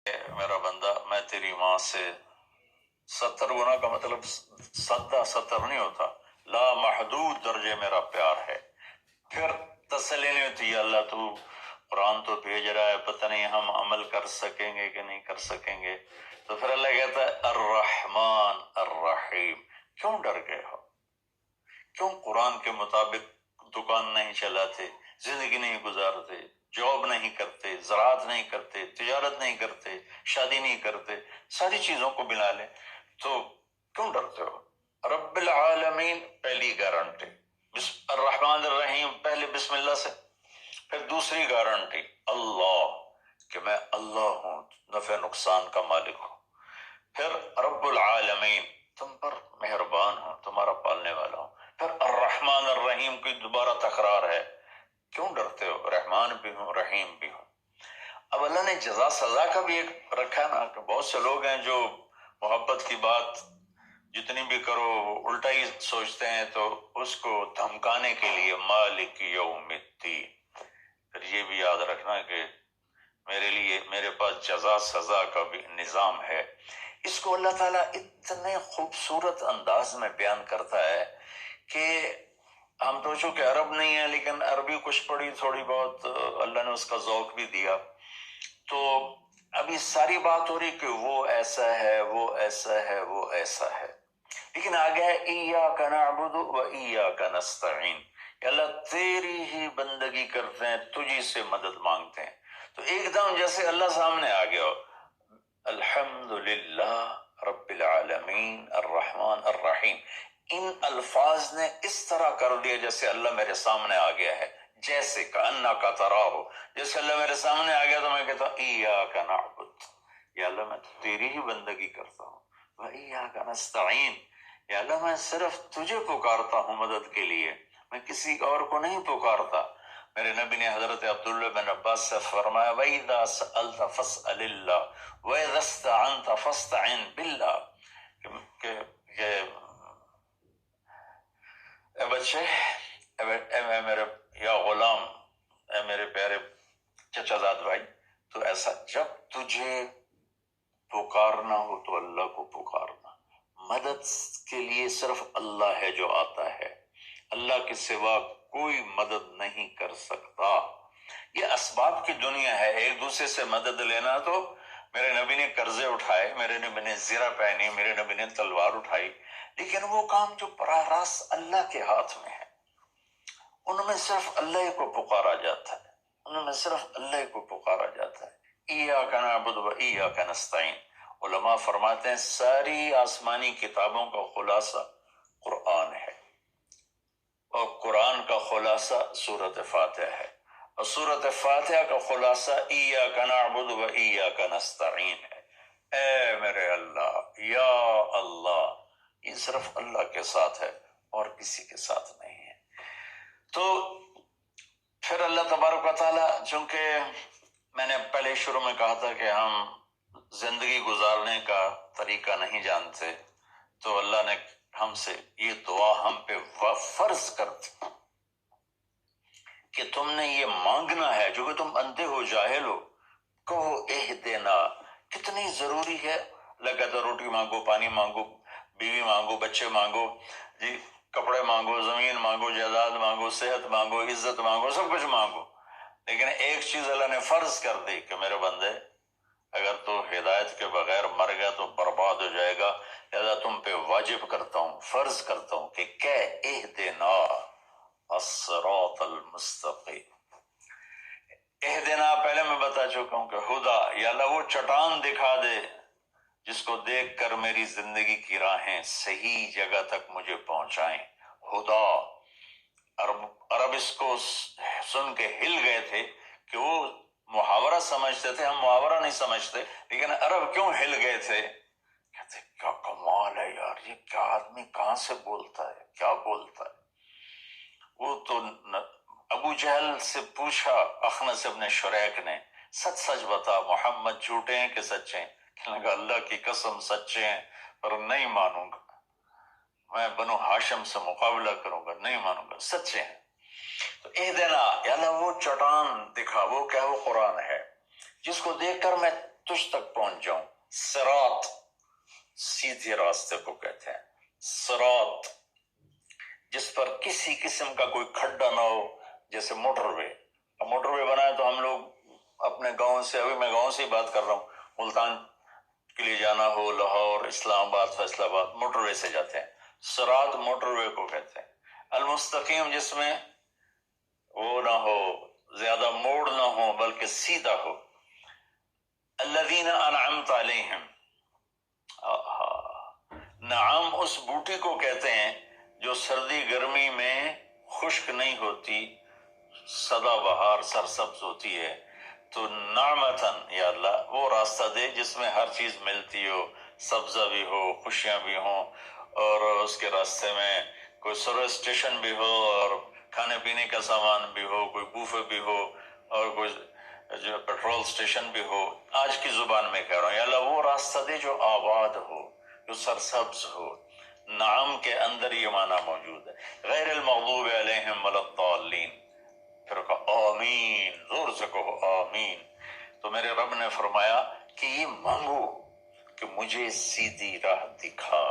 میرا بندہ میں تیری ماں سے 70 گنا کا مطلب سدا 70 نہیں ہوتا، لا محدود درجے میرا پیار ہے۔ پھر تسلی نہیں ہوتی، یا اللہ تو قرآن تو بھیج رہا ہے، پتہ نہیں ہم عمل کر سکیں گے کہ نہیں کر سکیں گے۔ تو پھر اللہ کہتا ہے الرحمن الرحیم۔ کیوں ڈر گئے ہو؟ کیوں قرآن کے مطابق دکان نہیں چلاتے، زندگی نہیں گزارتے، جاب نہیں کرتے، زراعت نہیں کرتے، تجارت نہیں کرتے، شادی نہیں کرتے، ساری چیزوں کو ملا لیں تو کیوں ڈرتے ہو؟ رب العالمین پہلی گارنٹی، الرحمن الرحیم پہلے بسم اللہ سے، پھر دوسری گارنٹی اللہ، کہ میں اللہ ہوں، نفع نقصان کا مالک ہوں۔ پھر رب العالمین، تم پر مہربان ہوں، تمہارا پالنے والا ہوں۔ پھر الرحمن الرحیم کی دوبارہ تکرار ہے۔ کیوں ڈرتے ہو؟ رحمان بھی ہوں، رحیم بھی ہوں۔ اب اللہ نے جزا سزا کا بھی ایک رکھا نا، کہ بہت سے لوگ ہیں جو محبت کی بات جتنی بھی کرو الٹا ہی سوچتے ہیں، تو اس کو دھمکانے کے لیے مالک یوم الدین۔ پھر یہ بھی یاد رکھنا کہ میرے لیے میرے پاس جزا سزا کا بھی نظام ہے۔ اس کو اللہ تعالیٰ اتنے خوبصورت انداز میں بیان کرتا ہے کہ ہم تو چونکہ عرب نہیں ہیں، لیکن عربی کچھ پڑھی تھوڑی بہت، اللہ نے اس کا ذوق بھی دیا، تو ابھی ساری بات ہو رہی کہ وہ ایسا ہے، وہ ایسا ہے، وہ ایسا ہے، لیکن آگے ہے ایاک نعبد و ایاک نستعین، کہ اللہ تیری ہی بندگی کرتے ہیں، تجھی سے مدد مانگتے ہیں۔ تو ایک دم جیسے اللہ سامنے آ گیا، الحمدللہ رب العالمین الرحمن الرحیم، ان الفاظ نے اس طرح کر دیا جیسے اللہ میرے سامنے آ گیا ہے، جیسے کأنک تراہ، جیسے اللہ میرے سامنے آ گیا تو میں کہتا ہوں ایاک نعبد، یا اللہ میں تیری ہی بندگی کرتا ہوں، و ایاک نستعین، یا اللہ میں صرف تجھے پکارتا ہوں مدد کے لیے، میں کسی اور کو نہیں پکارتا۔ میرے نبی نے حضرت عبداللہ بن عباس سے فرمایا وَإِذَا سَأَلْتَ فَاسْأَلِ اللَّهِ وَإِذَا اسْتَعَنْتَ فَاسْتَعِنْ بِاللَّهِ، کہ اے بچے، اے میرے یا غلام، اے میرے پیارے چچا زاد بھائی، تو ایسا جب تجھے پکارنا ہو تو اللہ کو پکارنا، مدد کے لیے صرف اللہ ہے جو آتا ہے، اللہ کے سوا کوئی مدد نہیں کر سکتا۔ یہ اسباب کی دنیا ہے، ایک دوسرے سے مدد لینا، تو میرے نبی نے قرضے اٹھائے، میرے نبی نے زرہ پہنی، میرے نبی نے تلوار اٹھائی، لیکن وہ کام جو براہ راست اللہ کے ہاتھ میں ہے، ان میں صرف اللہ کو پکارا جاتا ہے، ان میں صرف اللہ کو پکارا جاتا ہے۔ ایاک نعبد و ایاک نستعین، علماء فرماتے ہیں ساری آسمانی کتابوں کا خلاصہ قرآن ہے، اور قرآن کا خلاصہ سورۃ فاتحہ ہے، اور سورۃ فاتحہ کا خلاصہ ایاک نعبد و ایاک نستعین ہے۔ اے میرے اللہ، یا اللہ، یہ صرف اللہ کے ساتھ ہے اور کسی کے ساتھ نہیں ہے۔ تو پھر اللہ تبارک و تعالیٰ، چونکہ میں نے پہلے شروع میں کہا تھا کہ ہم زندگی گزارنے کا طریقہ نہیں جانتے، تو اللہ نے ہم سے یہ دعا ہم پہ فرض کر دی کہ تم نے یہ مانگنا ہے، جو کہ تم اندھے ہو، جاہل ہو، کہو اہدنا۔ کتنی ضروری ہے، اللہ کہتا روٹی مانگو، پانی مانگو، بیوی مانگو، بچے مانگو، جی کپڑے مانگو، زمین مانگو، جائیداد مانگو، صحت مانگو، عزت مانگو، سب کچھ مانگو، لیکن ایک چیز اللہ نے فرض کر دی کہ میرے بندے اگر تو ہدایت کے بغیر مر گیا تو برباد ہو جائے گا، لہذا تم پہ واجب کرتا ہوں، فرض کرتا ہوں کہ اہدنا الصراط المستقیم۔ اہدنا پہلے میں بتا چکا ہوں کہ خدا، یا اللہ وہ چٹان دکھا دے جس کو دیکھ کر میری زندگی کی راہیں صحیح جگہ تک مجھے پہنچائیں۔ خدا، عرب اس کو سن کے ہل گئے تھے کہ وہ محاورہ سمجھتے تھے، ہم محاورہ نہیں سمجھتے، لیکن عرب کیوں ہل گئے تھے؟ کہتے کیا کمال ہے یار، یہ کیا آدمی کہاں سے بولتا ہے، کیا بولتا ہے۔ وہ تو ابو جہل سے پوچھا اخنس ابن شریک نے، سچ سچ بتا محمد جھوٹے ہیں کہ سچے ہیں؟ کہنے لگا اللہ کی قسم سچے ہیں، پر نہیں مانوں گا، میں بنو ہاشم سے مقابلہ کروں گا، نہیں مانوں گا، سچے ہیں۔ تو اہدنا، یا اللہ وہ چٹان دکھا، وہ کیا، وہ قرآن ہے جس کو دیکھ کر میں تجھ تک پہنچ جاؤں. صراط سیدھے راستے کو کہتے ہیں. صراط جس پر کسی قسم کا کوئی کھڈا نہ ہو، جیسے موٹر وے. اب موٹر وے بنا ہے تو ہم لوگ اپنے گاؤں سے، ابھی میں گاؤں سے ہی بات کر رہا ہوں، ملتان کے لیے جانا ہو، لاہور، اسلام آباد، فیصل آباد، موٹر وے سے جاتے ہیں. صراط موٹر وے کو کہتے ہیں. المستقیم جس میں وہ نہ ہو، زیادہ موڑ نہ ہو بلکہ سیدھا ہو. الذین انعمت علیہم، نعام اس بوٹی کو کہتے ہیں جو سردی گرمی میں خشک نہیں ہوتی، سدا بہار سرسبز ہوتی ہے. تو نعمتن، یا اللہ وہ راستہ دے جس میں ہر چیز ملتی ہو، سبزہ بھی ہو، خوشیاں بھی ہوں، اور اس کے راستے میں کوئی سروس اسٹیشن بھی ہو، اور کھانے پینے کا سامان بھی ہو، کوئی بوفے بھی ہو، اور کوئی جو پیٹرول اسٹیشن بھی ہو. آج کی زبان میں کہہ رہا ہوں، یا اللہ وہ راستہ دے جو آباد ہو، جو سرسبز ہو. نعم کے اندر یہ معنی موجود ہے. غیر المغضوب علیہم ولا الضالین. پھر کہا آمین، زور سے کہو آمین. تو میرے رب نے فرمایا کہ یہ مانگو کہ مجھے سیدھی راہ دکھا.